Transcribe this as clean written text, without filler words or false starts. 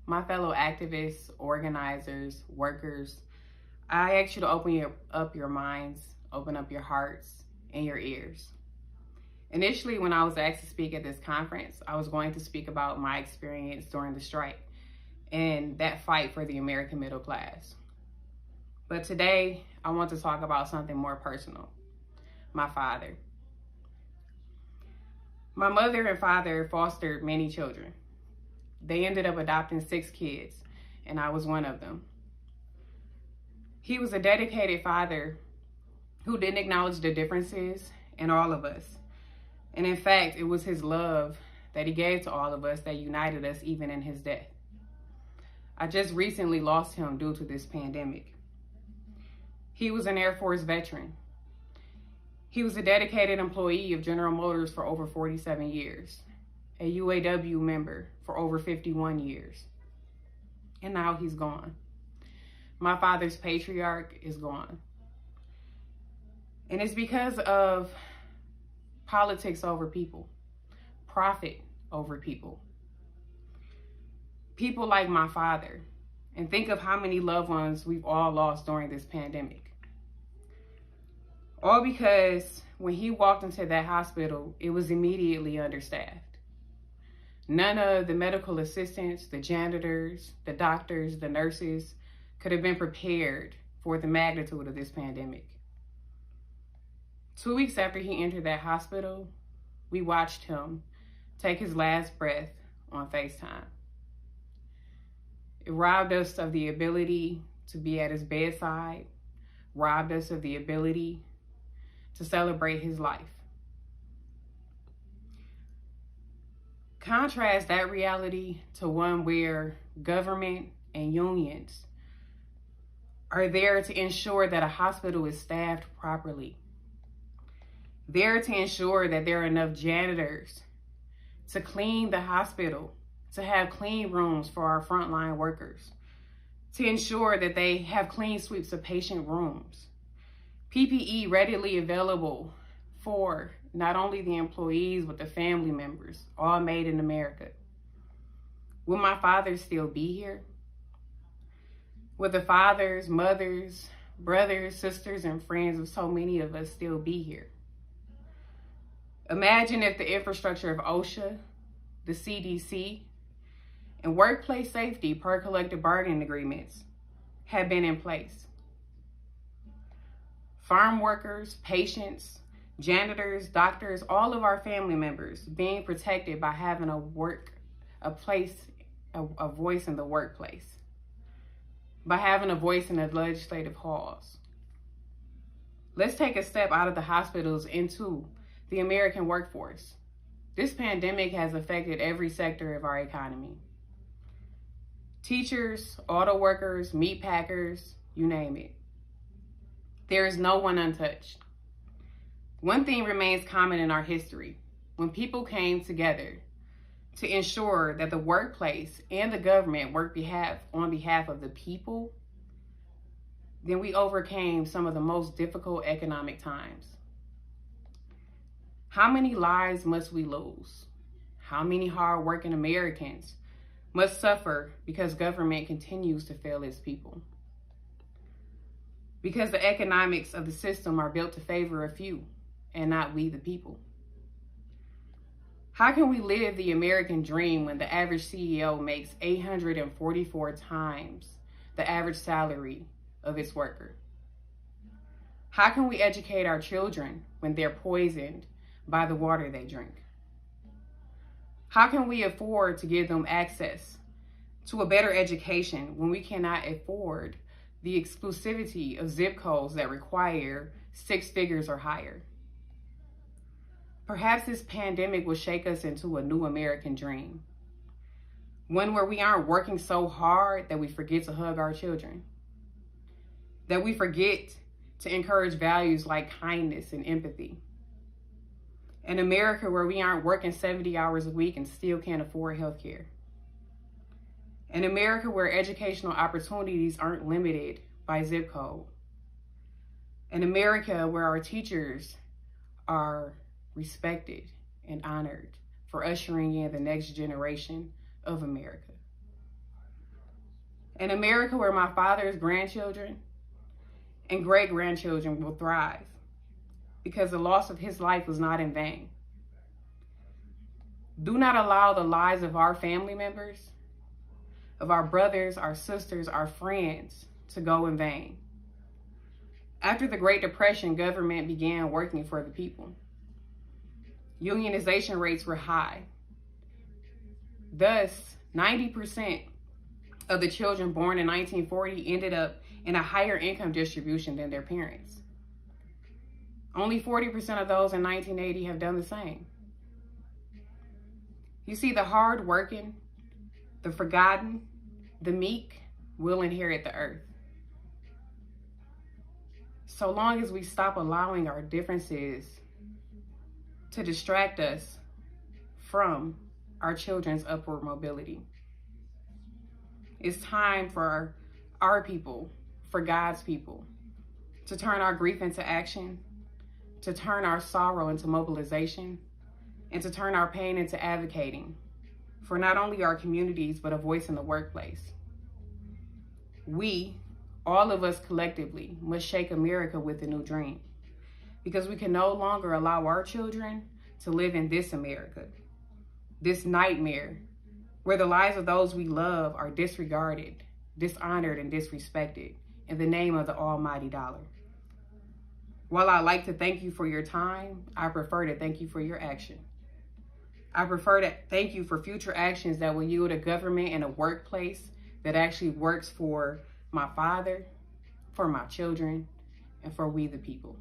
My fellow activists, organizers, workers, I ask you to open up your minds, open up your hearts and your ears. Initially, when I was asked to speak at this conference, I was going to speak about my experience during the strike and that fight for the American middle class. But today, I want to talk about something more personal, my father. My mother and father fostered many children. They ended up adopting 6 kids, and I was one of them. He was a dedicated father who didn't acknowledge the differences in all of us. And in fact, it was his love that he gave to all of us that united us even in his death. I just recently lost him due to this pandemic. He was an Air Force veteran. He was a dedicated employee of General Motors for over 47 years, a UAW member for over 51 years. And now he's gone. My father's patriarch is gone. And it's because of politics over people, profit over people. People like my father, and think of how many loved ones we've all lost during this pandemic. All because when he walked into that hospital, it was immediately understaffed. None of the medical assistants, the janitors, the doctors, the nurses could have been prepared for the magnitude of this pandemic. 2 weeks after he entered that hospital, we watched him take his last breath on FaceTime. It robbed us of the ability to be at his bedside, robbed us of the ability to celebrate his life. Contrast that reality to one where government and unions are there to ensure that a hospital is staffed properly. There to ensure that there are enough janitors to clean the hospital, to have clean rooms for our frontline workers, to ensure that they have clean sweeps of patient rooms, PPE readily available for not only the employees, but the family members, all made in America. Will my father still be here? Will the fathers, mothers, brothers, sisters, and friends of so many of us still be here? Imagine if the infrastructure of OSHA, the CDC, and workplace safety per collective bargaining agreements had been in place. Farm workers, patients, janitors, doctors, all of our family members being protected by having a voice in the workplace, by having a voice in the legislative halls. Let's take a step out of the hospitals into the American workforce. This pandemic has affected every sector of our economy. Teachers, auto workers, meat packers, you name it. There is no one untouched. One thing remains common in our history. When people came together to ensure that the workplace and the government worked on behalf of the people, then we overcame some of the most difficult economic times. How many lives must we lose? How many hardworking Americans must suffer because government continues to fail its people? Because the economics of the system are built to favor a few and not we the people. How can we live the American dream when the average CEO makes 844 times the average salary of its worker? How can we educate our children when they're poisoned by the water they drink? How can we afford to give them access to a better education when we cannot afford the exclusivity of zip codes that require 6 figures or higher? Perhaps this pandemic will shake us into a new American dream. One where we aren't working so hard that we forget to hug our children. That we forget to encourage values like kindness and empathy. An America where we aren't working 70 hours a week and still can't afford health care. An America where educational opportunities aren't limited by zip code. An America where our teachers are respected and honored for ushering in the next generation of America. An America where my father's grandchildren and great-grandchildren will thrive because the loss of his life was not in vain. Do not allow the lives of our family members, of our brothers, our sisters, our friends to go in vain. After the Great Depression, government began working for the people. Unionization rates were high. Thus, 90% of the children born in 1940 ended up in a higher income distribution than their parents. Only 40% of those in 1980 have done the same. You see, the hard-working, the forgotten, the meek will inherit the earth. So long as we stop allowing our differences to distract us from our children's upward mobility. It's time for our people, for God's people, to turn our grief into action, to turn our sorrow into mobilization, and to turn our pain into advocating for not only our communities, but a voice in the workplace. We, all of us collectively, must shake America with a new dream, because we can no longer allow our children to live in this America, this nightmare, where the lives of those we love are disregarded, dishonored, and disrespected in the name of the almighty dollar. While I like to thank you for your time, I prefer to thank you for your action. I prefer to thank you for future actions that will yield a government and a workplace that actually works for my father, for my children, and for we the people.